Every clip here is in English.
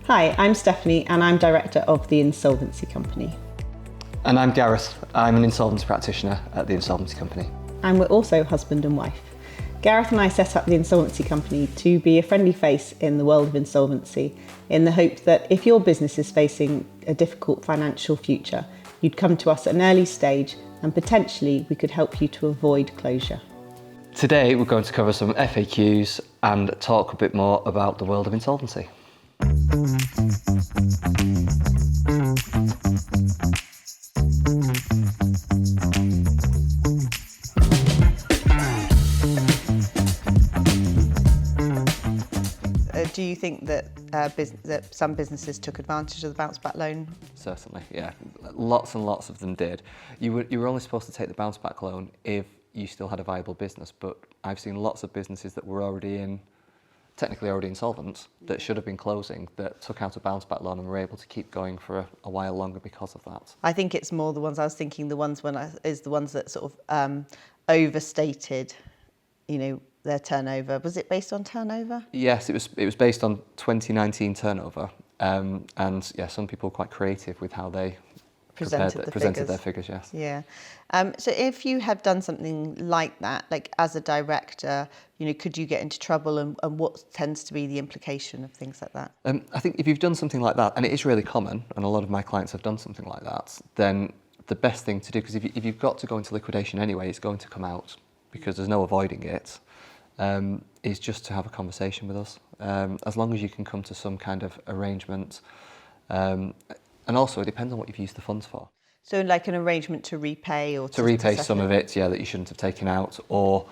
Hi, I'm Stephanie and I'm Director of the Insolvency Company. And I'm Gareth. I'm an insolvency practitioner at the Insolvency Company. And we're also husband and wife. Gareth and I set up the Insolvency Company to be a friendly face in the world of insolvency, in the hope that if your business is facing a difficult financial future, you'd come to us at an early stage and potentially we could help you to avoid closure. Today we're going to cover some FAQs and talk a bit more about the world of insolvency. Do you think that that some businesses took advantage of the bounce back loan? Certainly, yeah. Lots and lots of them did. You were only supposed to take the bounce back loan if you still had a viable business, but I've seen lots of businesses that were technically already insolvent, that should have been closing, that took out a bounce back loan and were able to keep going for a while longer because of that. I think it's more the ones I was thinking, the ones that sort of overstated, their turnover. Was it based on turnover? Yes, it was based on 2019 turnover, and yeah, some people were quite creative with how they presented their figures. Yes. Yeah. So if you had done something like that, like as a director, could you get into trouble, and what tends to be the implication of things like that? I think if you've done something like that, and it is really common, and a lot of my clients have done something like that, then the best thing to do, because if you've got to go into liquidation anyway, it's going to come out because there's no avoiding it, is just to have a conversation with us. As long as you can come to some kind of arrangement. And also, it depends on what you've used the funds for. So like an arrangement to repay or to repay some of it, yeah, that you shouldn't have taken out. Or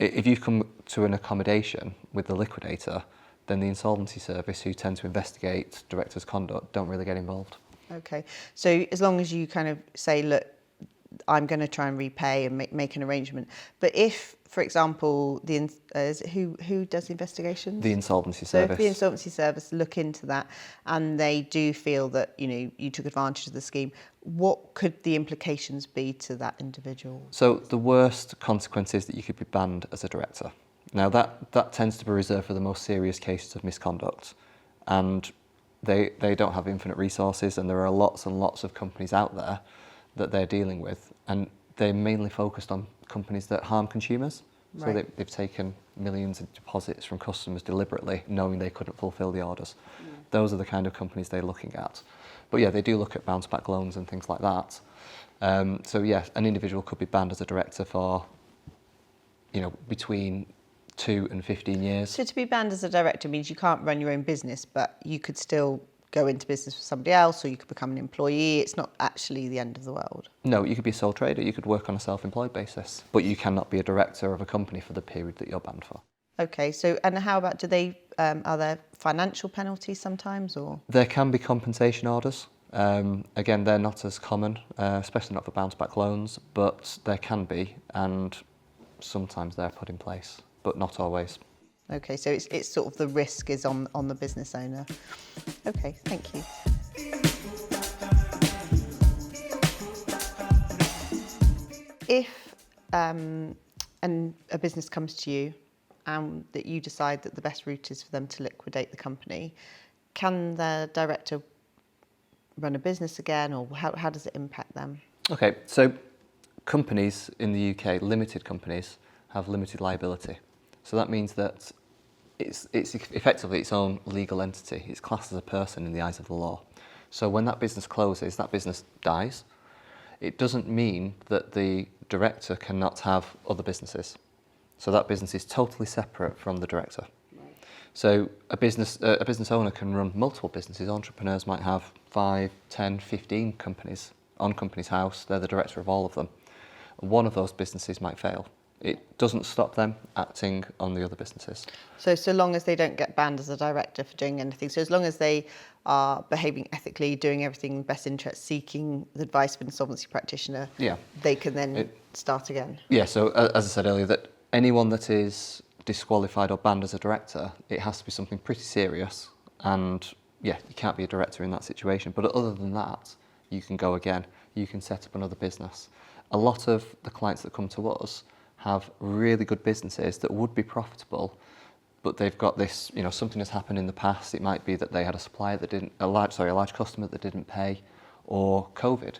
if you've come to an accommodation with the liquidator, then the insolvency service, who tend to investigate directors' conduct, don't really get involved. Okay. So as long as you kind of say, look, I'm going to try and repay and make an arrangement. But if, for example, who does the investigations? The insolvency so service. If the insolvency service look into that and they do feel that you took advantage of the scheme, what could the implications be to that individual? So the worst consequence is that you could be banned as a director. Now that tends to be reserved for the most serious cases of misconduct, and they don't have infinite resources, and there are lots and lots of companies out there that they're dealing with, and they're mainly focused on companies that harm consumers. So Right. they've taken millions of deposits from customers deliberately, knowing they couldn't fulfil the orders. Those are the kind of companies they're looking at. But yeah, they do look at bounce back loans and things like that. So yeah, an individual could be banned as a director for, between 2 and 15 years. So to be banned as a director means you can't run your own business, but you could still go into business with somebody else, or you could become an employee. It's not actually the end of the world. No, you could be a sole trader, you could work on a self-employed basis, but you cannot be a director of a company for the period that you're banned for. Okay, so and how about, are there financial penalties sometimes, or? There can be compensation orders. Again, they're not as common, especially not for bounce back loans, but there can be, and sometimes they're put in place, but not always. Okay, so it's sort of the risk is on the business owner. Okay, thank you. If a business comes to you and that you decide that the best route is for them to liquidate the company, can the director run a business again, or how does it impact them? Okay, so companies in the UK, limited companies, have limited liability. So that means that it's effectively its own legal entity. It's classed as a person in the eyes of the law. So when that business closes, that business dies. It doesn't mean that the director cannot have other businesses. So that business is totally separate from the director. Right. So a business owner can run multiple businesses. Entrepreneurs might have 5, 10, 15 companies on company's house. They're the director of all of them. One of those businesses might fail. It doesn't stop them acting on the other businesses. So long as they don't get banned as a director for doing anything, so as long as they are behaving ethically, doing everything in best interest, seeking the advice of an insolvency practitioner, they can then start again. Yeah, so as I said earlier, that anyone that is disqualified or banned as a director, it has to be something pretty serious, and yeah, you can't be a director in that situation. But other than that, you can go again. You can set up another business. A lot of the clients that come to us have really good businesses that would be profitable but they've got this, something has happened in the past. It might be that they had a supplier a large customer that didn't pay, or COVID,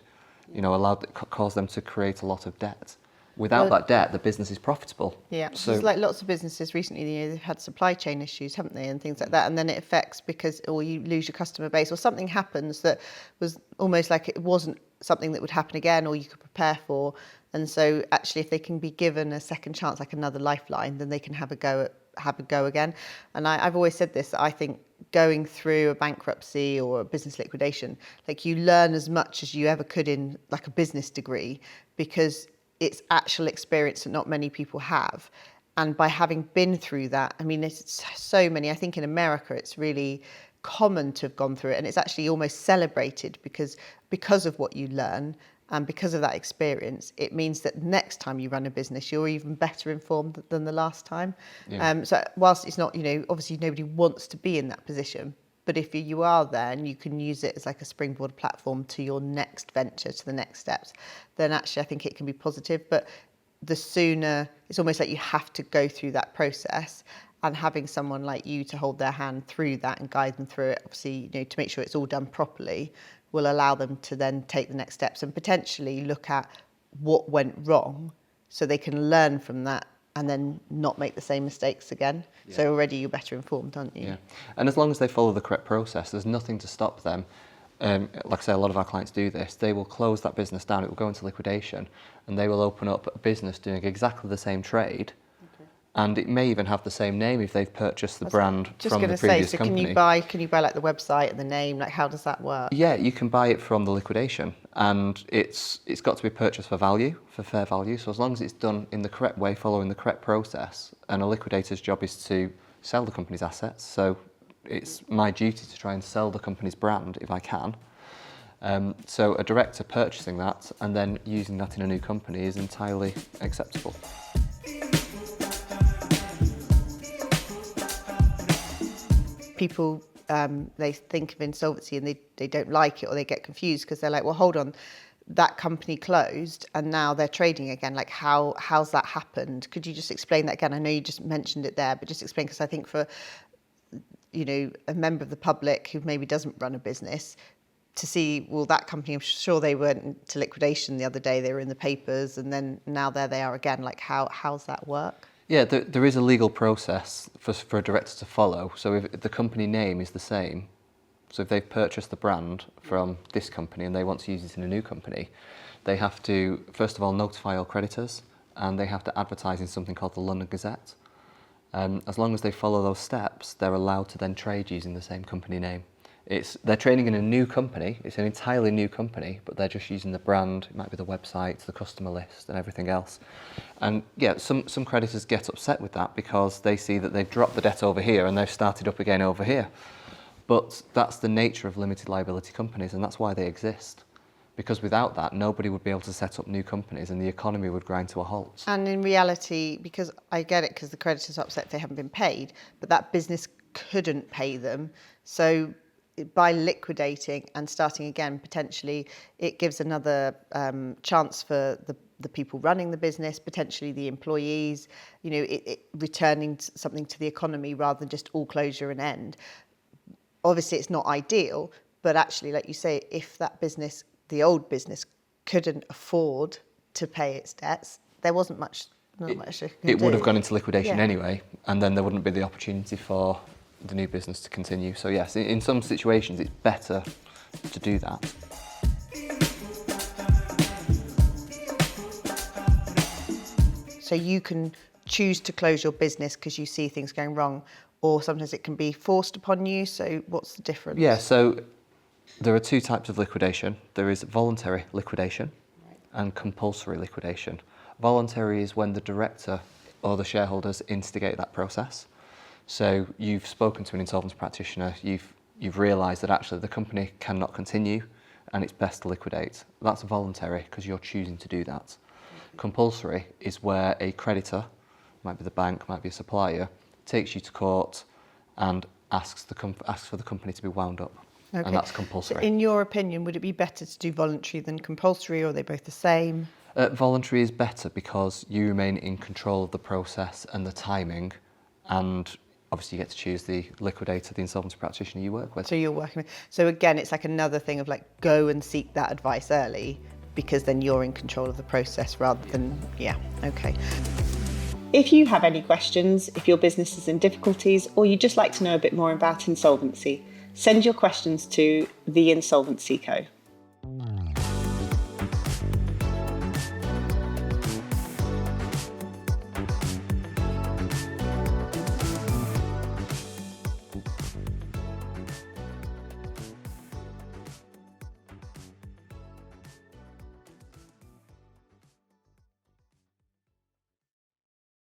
caused them to create a lot of debt. Without that debt, the business is profitable. Yeah, so it's like lots of businesses recently, they've had supply chain issues, haven't they, and things like that, and then it affects or you lose your customer base, or something happens that was almost like it wasn't something that would happen again, or you could prepare for. And so actually, if they can be given a second chance, like another lifeline, then they can have a go again. And I've always said this, I think going through a bankruptcy or a business liquidation, like you learn as much as you ever could in like a business degree, because it's actual experience that not many people have. And by having been through that, I mean, it's so many, I think in America, it's really common to have gone through it, and it's actually almost celebrated because of what you learn. And because of that experience, it means that next time you run a business, you're even better informed than the last time. Yeah. So whilst it's not, obviously nobody wants to be in that position, but if you are there and you can use it as like a springboard platform to your next venture, to the next steps, then actually I think it can be positive. But the sooner, it's almost like you have to go through that process, and having someone like you to hold their hand through that and guide them through it, obviously, to make sure it's all done properly, will allow them to then take the next steps and potentially look at what went wrong so they can learn from that and then not make the same mistakes again. Yeah. So already you're better informed, aren't you? Yeah. And as long as they follow the correct process, there's nothing to stop them. Like I say, a lot of our clients do this. They will close that business down, it will go into liquidation, and they will open up a business doing exactly the same trade. And it may even have the same name if they've purchased the brand from the previous company. Can you buy like the website and the name? Like, how does that work? Yeah, you can buy it from the liquidation, and it's got to be purchased for fair value. So as long as it's done in the correct way, following the correct process, and a liquidator's job is to sell the company's assets. So it's my duty to try and sell the company's brand if I can. So a director purchasing that and then using that in a new company is entirely acceptable. People, they think of insolvency and they don't like it, or they get confused because they're like, well, hold on, that company closed and now they're trading again. Like, how's that happened? Could you just explain that again? I know you just mentioned it there, but just explain, because I think for, a member of the public who maybe doesn't run a business, to see, well, that company, I'm sure they went into liquidation the other day, they were in the papers, and then now there they are again. Like, how's that work? Yeah, there is a legal process for a director to follow. So if the company name is the same, so if they've purchased the brand from this company and they want to use it in a new company, they have to, first of all, notify all creditors, and they have to advertise in something called the London Gazette. As long as they follow those steps, they're allowed to then trade using the same company name. They're trading in a new company, it's an entirely new company, but they're just using the brand, it might be the website, the customer list and everything else. And yeah, some creditors get upset with that because they see that they've dropped the debt over here and they've started up again over here. But that's the nature of limited liability companies, and that's why they exist. Because without that, nobody would be able to set up new companies and the economy would grind to a halt. And in reality, because I get it, because the creditors are upset if they haven't been paid, but that business couldn't pay them. So by liquidating and starting again, potentially it gives another chance for the people running the business, potentially the employees, it returning something to the economy rather than just all closure and end. Obviously it's not ideal, but actually, like you say, if that business, the old business, couldn't afford to pay its debts, there wasn't much. It would have gone into liquidation anyway, and then there wouldn't be the opportunity for the new business to continue. So yes, in some situations it's better to do that. So you can choose to close your business because you see things going wrong, or sometimes it can be forced upon you. So what's the difference? Yeah, so there are two types of liquidation. There is voluntary liquidation and compulsory liquidation. Voluntary is when the director or the shareholders instigate that process. So you've spoken to an insolvency practitioner, you've realised that actually the company cannot continue and it's best to liquidate. That's voluntary because you're choosing to do that. Compulsory is where a creditor, might be the bank, might be a supplier, takes you to court and asks for the company to be wound up. Okay. And that's compulsory. So in your opinion, would it be better to do voluntary than compulsory, or are they both the same? Voluntary is better because you remain in control of the process and the timing, and obviously you get to choose the liquidator, the insolvency practitioner you work with. So you're working with, so again, it's like another thing of like, go and seek that advice early, because then you're in control of the process rather than, okay. If you have any questions, if your business is in difficulties, or you'd just like to know a bit more about insolvency, send your questions to the Insolvency Co.